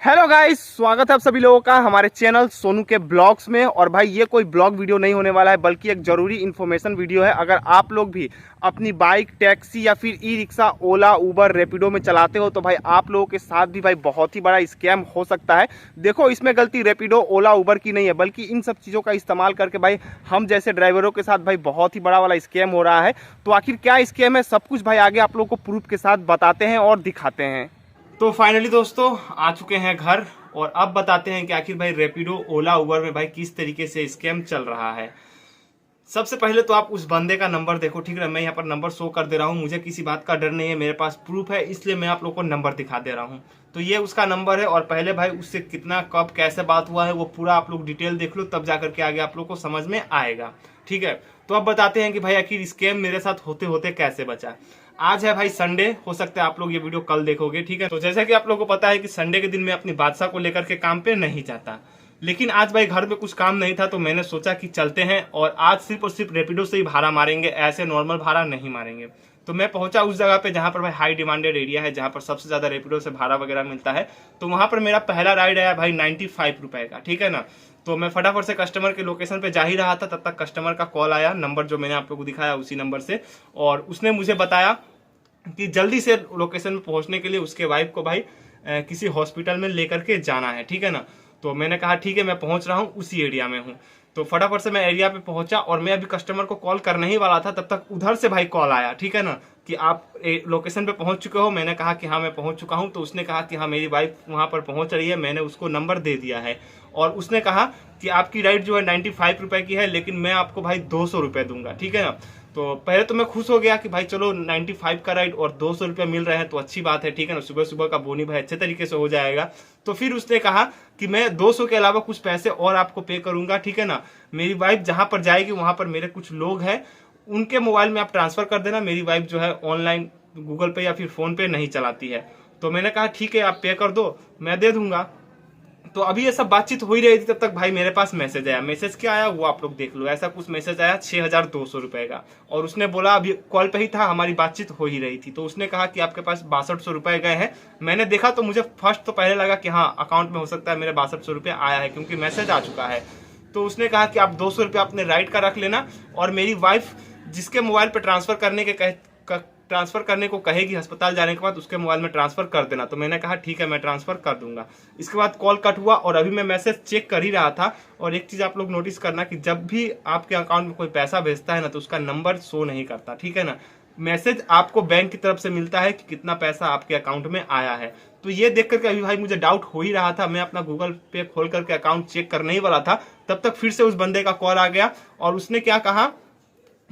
Hello guys, स्वागत है आप सभी लोगों का हमारे चैनल सोनू के ब्लॉग्स में। और भाई ये कोई ब्लॉग वीडियो नहीं होने वाला है, बल्कि एक ज़रूरी इन्फॉर्मेशन वीडियो है। अगर आप लोग भी अपनी बाइक, टैक्सी या फिर ई रिक्शा, ओला, उबर, रैपिडो में चलाते हो तो भाई आप लोगों के साथ भी भाई बहुत ही बड़ा स्कैम हो सकता है। देखो, इसमें गलती रैपिडो, ओला, उबर की नहीं है, बल्कि इन सब चीज़ों का इस्तेमाल करके भाई हम जैसे ड्राइवरों के साथ भाई बहुत ही बड़ा वाला स्कैम हो रहा है। तो आखिर क्या स्कैम है, सब कुछ भाई आगे आप लोग को प्रूफ के साथ बताते हैं और दिखाते हैं। तो फाइनली दोस्तों आ चुके हैं घर और अब बताते हैं कि आखिर भाई रैपिडो, ओला, उबर में भाई किस तरीके से स्कैम चल रहा है। सबसे पहले तो आप उस बंदे का नंबर देखो, ठीक है। मैं यहाँ पर नंबर शो कर दे रहा हूँ, मुझे किसी बात का डर नहीं है, मेरे पास प्रूफ है, इसलिए मैं आप लोग को नंबर दिखा दे रहा हूँ। तो ये उसका नंबर है और पहले भाई उससे कितना, कब, कैसे बात हुआ है वो पूरा आप लोग डिटेल देख लो, तब जाकर के आगे आप लोग को समझ में आएगा, ठीक है। तो अब बताते हैं कि भाई आखिर स्कैम मेरे साथ होते होते कैसे बचा। आज है भाई संडे, हो सकता है आप लोग ये वीडियो कल देखोगे, ठीक है। तो जैसा कि आप लोगों को पता है कि संडे के दिन मैं अपनी बादशाह को लेकर के काम पे नहीं जाता, लेकिन आज भाई घर में कुछ काम नहीं था तो मैंने सोचा कि चलते हैं और आज सिर्फ और सिर्फ रैपिडो से ही भाड़ा मारेंगे, ऐसे नॉर्मल भाड़ा नहीं मारेंगे। तो मैं पहुंचा उस जगह पे जहां पर भाई हाई डिमांडेड एरिया है, जहां पर सबसे ज्यादा रैपिडो से भाड़ा वगैरह मिलता है। तो वहां पर मेरा पहला राइड आया भाई 95 रुपए का, ठीक है ना। तो मैं फटाफट से कस्टमर के लोकेशन पे जा ही रहा था, तब तक कस्टमर का कॉल आया, नंबर जो मैंने आप लोगों को दिखाया उसी नंबर से। और उसने मुझे बताया कि जल्दी से लोकेशन में पहुंचने के लिए उसके वाइफ को भाई किसी हॉस्पिटल में लेकर के जाना है, ठीक है ना। तो मैंने कहा ठीक है, मैं पहुंच रहा हूं, उसी एरिया में हूं। तो फटाफट से मैं एरिया पे पहुंचा और मैं अभी कस्टमर को कॉल करने ही वाला था, तब तक उधर से भाई कॉल आया, ठीक है ना, कि आप लोकेशन पे पहुंच चुके हो। मैंने कहा कि हाँ मैं पहुंच चुका हूं। तो उसने कहा कि हाँ मेरी वाइफ वहां पर पहुंच रही है, मैंने उसको नंबर दे दिया है। और उसने कहा कि आपकी राइड जो है 95 रुपए की है, लेकिन मैं आपको भाई 200 रुपए दूंगा, ठीक है ना। तो पहले तो मैं खुश हो गया कि भाई चलो 95 का राइड और 200 रुपये मिल रहे हैं तो अच्छी बात है, ठीक है ना। सुबह सुबह का बोनी भाई अच्छे तरीके से हो जाएगा। तो फिर उसने कहा कि मैं 200 के अलावा कुछ पैसे और आपको पे करूंगा, ठीक है ना। मेरी वाइफ जहां पर जाएगी वहां पर मेरे कुछ लोग हैं, उनके मोबाइल में आप ट्रांसफर कर देना। मेरी वाइफ जो है ऑनलाइन गूगल पे या फिर फोन पे नहीं चलाती है। तो मैंने कहा ठीक है, आप पे कर दो, मैं दे दूंगा। तो अभी ये सब बातचीत हो ही रही थी, तब तक भाई मेरे पास मैसेज आया। मैसेज क्या आया वो आप लोग देख लो। ऐसा कुछ मैसेज आया 6200 रुपए का, और उसने बोला, अभी कॉल पे ही था, हमारी बातचीत हो ही रही थी। तो उसने कहा कि आपके पास 6200 रुपए गए हैं। मैंने देखा तो मुझे फर्स्ट तो पहले लगा कि हाँ अकाउंट में हो सकता है मेरे 6200 रुपये आया है, क्योंकि मैसेज आ चुका है। तो उसने कहा कि आप 200 रुपये अपने राइड का रख लेना, और मेरी वाइफ जिसके मोबाइल पर ट्रांसफर करने को कहेगी अस्पताल जाने के बाद, उसके मोबाइल में ट्रांसफर कर देना। तो मैंने कहा ठीक है, मैं ट्रांसफर कर दूंगा। इसके बाद कॉल कट हुआ और अभी मैं मैसेज चेक कर ही रहा था। और एक चीज आप लोग नोटिस करना कि जब भी आपके अकाउंट में कोई पैसा भेजता है ना, तो उसका नंबर शो नहीं करता, ठीक है ना। मैसेज आपको बैंक की तरफ से मिलता है कि कितना पैसा आपके अकाउंट में आया है। तो ये देख करके अभी भाई मुझे डाउट हो ही रहा था। मैं अपना गूगल पे खोल करके अकाउंट चेक करने ही वाला था, तब तक फिर से उस बंदे का कॉल आ गया। और उसने क्या कहा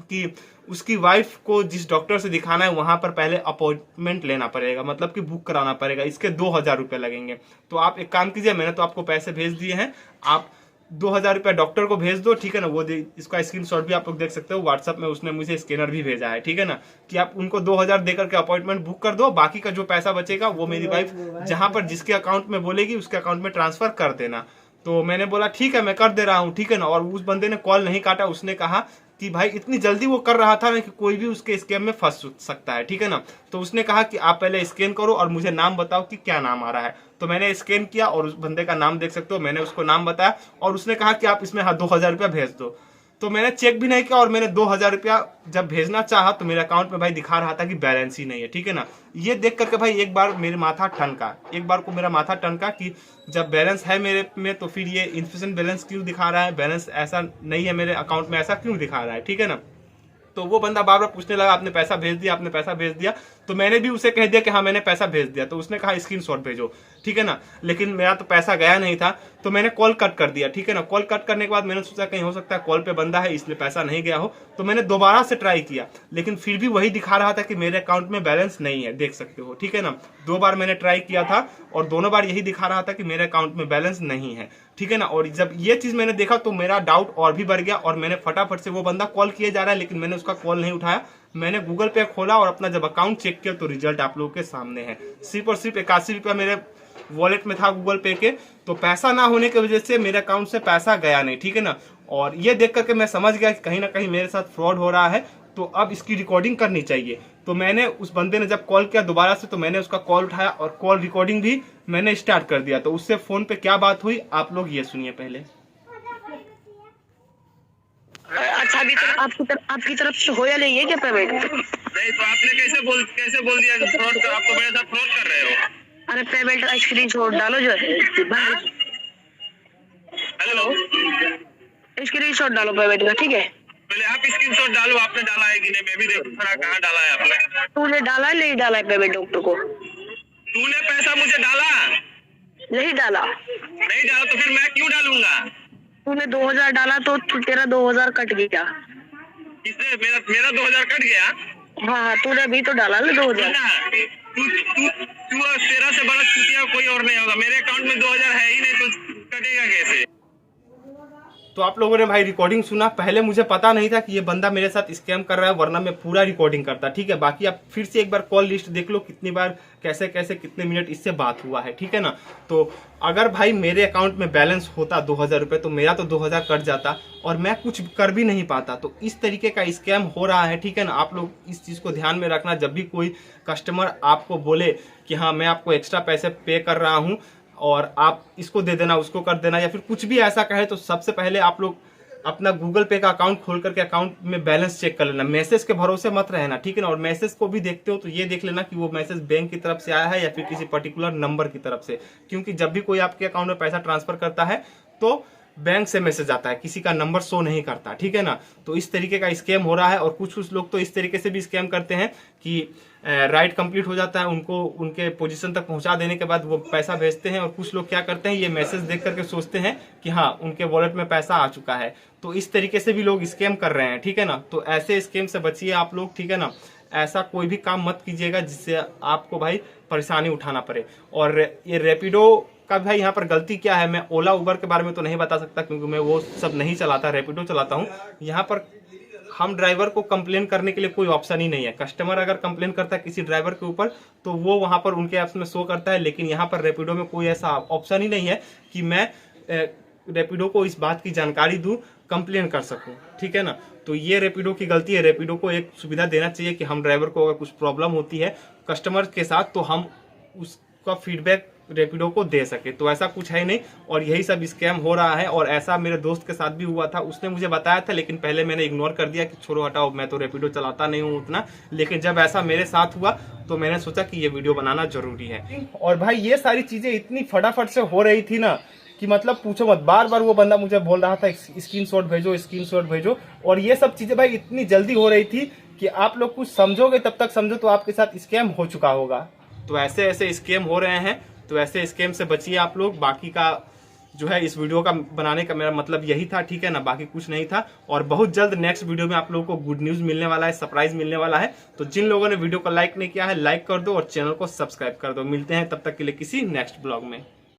कि उसकी वाइफ को जिस डॉक्टर से दिखाना है वहां पर पहले अपॉइंटमेंट लेना पड़ेगा, मतलब कि बुक कराना पड़ेगा, इसके 2000 रुपये लगेंगे। तो आप एक काम कीजिए, मैंने तो आपको पैसे भेज दिए हैं, आप 2000 रुपये डॉक्टर को भेज दो, ठीक है ना। वो इसका स्क्रीनशॉट भी आप लोग देख सकते हो व्हाट्सएप में, उसने मुझे स्कैनर भी भेजा है, ठीक है ना, कि आप उनको 2000 देकर के अपॉइंटमेंट बुक कर दो। बाकी का जो पैसा बचेगा वो मेरी वाइफ जहां पर जिसके अकाउंट में बोलेगी उसके अकाउंट में ट्रांसफर कर देना। तो मैंने बोला ठीक है, मैं कर दे रहा हूँ, ठीक है ना। और उस बंदे ने कॉल नहीं काटा। उसने कहा कि भाई इतनी जल्दी वो कर रहा था ना कि कोई भी उसके स्कैम में फंस सकता है, ठीक है ना। तो उसने कहा कि आप पहले स्कैन करो और मुझे नाम बताओ कि क्या नाम आ रहा है। तो मैंने स्कैन किया और उस बंदे का नाम देख सकते हो, मैंने उसको नाम बताया और उसने कहा कि आप इसमें 2000 रुपया भेज दो। तो मैंने चेक भी नहीं किया और मैंने 2000 रुपया जब भेजना चाहा तो मेरे अकाउंट में भाई दिखा रहा था कि बैलेंस ही नहीं है, ठीक है ना। ये देख करके भाई एक बार मेरे माथा ठनका, एक बार को मेरा माथा ठनका कि जब बैलेंस है मेरे में तो फिर ये इनफिशिएंट बैलेंस क्यों दिखा रहा है, बैलेंस ऐसा नहीं है मेरे अकाउंट में, ऐसा क्यों दिखा रहा है, ठीक है ना। तो वो बंदा बार बार पूछने लगा आपने पैसा भेज दिया, आपने पैसा भेज दिया। तो मैंने भी उसे कह दिया कि हाँ मैंने पैसा भेज दिया। तो उसने कहा स्क्रीनशॉट भेजो, ठीक है ना। लेकिन मेरा तो पैसा गया नहीं था, तो मैंने कॉल कट कर दिया, ठीक है ना। कॉल कट करने के बाद मैंने सोचा कहीं हो सकता है कॉल पे बंदा है इसलिए पैसा नहीं गया हो। तो मैंने दोबारा से ट्राई किया, लेकिन फिर भी वही दिखा रहा था कि मेरे अकाउंट में बैलेंस नहीं है, देख सकते हो, ठीक है ना। 2 बार मैंने ट्राई किया था और दोनों बार यही दिखा रहा था कि मेरे अकाउंट में बैलेंस नहीं है, ठीक है ना। और जब ये चीज मैंने देखा तो मेरा डाउट और भी बढ़ गया और मैंने फटाफट से, वो बंदा कॉल किए जा रहा है लेकिन मैंने उसका कॉल नहीं उठाया। मैंने गूगल पे खोला और अपना जब अकाउंट चेक किया तो रिजल्ट आप लोगों के सामने है। सिर्फ और सिर्फ 81 रुपया मेरे वॉलेट में था गूगल पे के। तो पैसा ना होने की वजह से मेरे अकाउंट से पैसा गया नहीं, ठीक है ना। और ये देख करके मैं समझ गया कि कहीं ना कहीं मेरे साथ फ्रॉड हो रहा है तो अब इसकी रिकॉर्डिंग करनी चाहिए। तो मैंने उस बंदे ने जब कॉल किया दोबारा से, तो मैंने उसका कॉल उठाया और कॉल रिकॉर्डिंग भी मैंने स्टार्ट कर दिया। तो उससे फोन पे क्या बात हुई आप लोग ये सुनिए पहले। अच्छा, अभी तक आपकी तरफ से हो या नहीं है क्या पेमेंट? नहीं, तो आपने कैसे बोल दिया कि फ्रॉड कर, आप तो मेरे साथ फ्रॉड कर रहे हो। अरे पेमेंट का स्क्रीनशॉट डालो जो है। हेलो, स्क्रीनशॉट डालो पेमेंट का, ठीक है? पहले आप स्क्रीनशॉट डालो, आपने डाला है कि नहीं, मैं भी देखूं थोड़ा कहाँ डाला है आपने। तूने डाला है नहीं डाला है पेमेंट डॉक्टर को? तूने पैसा मुझे डाला नहीं डाला। नहीं डाला तो फिर मैं क्यों डालूंगा? तूने 2000 डाला तो तेरा 2000 कट गया। किसने? मेरा 2000 कट गया? हाँ, तूने अभी तो डाला ना 2000। तू तेरा से बड़ा चुतिया कोई और नहीं होगा। मेरे अकाउंट में 2000 है ही नहीं, तो कटेगा कैसे? तो आप लोगों ने भाई रिकॉर्डिंग सुना। पहले मुझे पता नहीं था कि ये बंदा मेरे साथ स्कैम कर रहा है, वरना मैं पूरा रिकॉर्डिंग करता, ठीक है। बाकी आप फिर से एक बार कॉल लिस्ट देख लो, कितनी बार कैसे कैसे कितने मिनट इससे बात हुआ है, ठीक है ना। तो अगर भाई मेरे अकाउंट में बैलेंस होता 2000 रुपये, तो मेरा तो 2000 कट जाता और मैं कुछ कर भी नहीं पाता। तो इस तरीके का स्कैम हो रहा है, ठीक है ना। आप लोग इस चीज़ को ध्यान में रखना, जब भी कोई कस्टमर आपको बोले कि हाँ मैं आपको एक्स्ट्रा पैसे पे कर रहा हूँ और आप इसको दे देना, उसको कर देना, या फिर कुछ भी ऐसा कहे, तो सबसे पहले आप लोग अपना गूगल पे का अकाउंट खोल करके अकाउंट में बैलेंस चेक कर लेना। मैसेज के भरोसे मत रहना, ठीक है ना। और मैसेज को भी देखते हो तो ये देख लेना कि वो मैसेज बैंक की तरफ से आया है या फिर किसी पर्टिकुलर नंबर की तरफ से, क्योंकि जब भी कोई आपके अकाउंट में पैसा ट्रांसफर करता है तो बैंक से मैसेज आता है, किसी का नंबर शो नहीं करता, ठीक है ना। तो इस तरीके का स्कैम हो रहा है। और कुछ लोग तो इस तरीके से भी स्कैम करते हैं कि राइड कंप्लीट हो जाता है, उनको उनके पोजीशन तक पहुंचा देने के बाद वो पैसा भेजते हैं। और कुछ लोग क्या करते हैं, ये मैसेज देख करके सोचते हैं कि हाँ उनके वॉलेट में पैसा आ चुका है। तो इस तरीके से भी लोग स्कैम कर रहे हैं, ठीक है ना। तो ऐसे स्कैम से बचिए आप लोग, ठीक है ना। ऐसा कोई भी काम मत कीजिएगा जिससे आपको भाई परेशानी उठाना पड़े। और ये रैपिडो का भाई यहाँ पर गलती क्या है, मैं ओला उबर के बारे में तो नहीं बता सकता क्योंकि मैं वो सब नहीं चलाता, रैपिडो चलाता हूँ। यहाँ पर हम ड्राइवर को कंप्लेन करने के लिए कोई ऑप्शन ही नहीं है। कस्टमर अगर कंप्लेन करता है किसी ड्राइवर के ऊपर तो वो वहाँ पर उनके ऐप्स में शो करता है, लेकिन यहाँ पर रैपिडो में कोई ऐसा ऑप्शन ही नहीं है कि मैं रैपिडो को इस बात की जानकारी दूं, कंप्लेन कर सकूं, ठीक है ना। तो ये रैपिडो की गलती है। रैपिडो को एक सुविधा देना चाहिए कि हम ड्राइवर को अगर कुछ प्रॉब्लम होती है कस्टमर के साथ तो हम उसका फीडबैक रैपिडो को दे सके। तो ऐसा कुछ है नहीं और यही सब स्कैम हो रहा है। और ऐसा मेरे दोस्त के साथ भी हुआ था, उसने मुझे बताया था, लेकिन पहले मैंने इग्नोर कर दिया कि छोड़ो हटाओ, मैं तो रैपिडो चलाता नहीं हूँ उतना। लेकिन जब ऐसा मेरे साथ हुआ तो मैंने सोचा कि ये वीडियो बनाना जरूरी है। और भाई ये सारी चीजें इतनी फटाफट से हो रही थी ना कि मतलब पूछो मत। बार बार वो बंदा मुझे बोल रहा था स्क्रीनशॉट भेजो, स्क्रीनशॉट भेजो। और ये सब चीजें भाई इतनी जल्दी हो रही थी कि आप लोग कुछ समझोगे तब तक समझो तो आपके साथ स्कैम हो चुका होगा। तो ऐसे ऐसे स्कैम हो रहे हैं, तो ऐसे स्कैम से बचिए आप लोग। बाकी का जो है इस वीडियो का बनाने का मेरा मतलब यही था, ठीक है ना, बाकी कुछ नहीं था। और बहुत जल्द नेक्स्ट वीडियो में आप लोगों को गुड न्यूज मिलने वाला है, सरप्राइज मिलने वाला है। तो जिन लोगों ने वीडियो को लाइक नहीं किया है लाइक कर दो और चैनल को सब्सक्राइब कर दो। मिलते हैं तब तक के लिए किसी नेक्स्ट ब्लॉग में।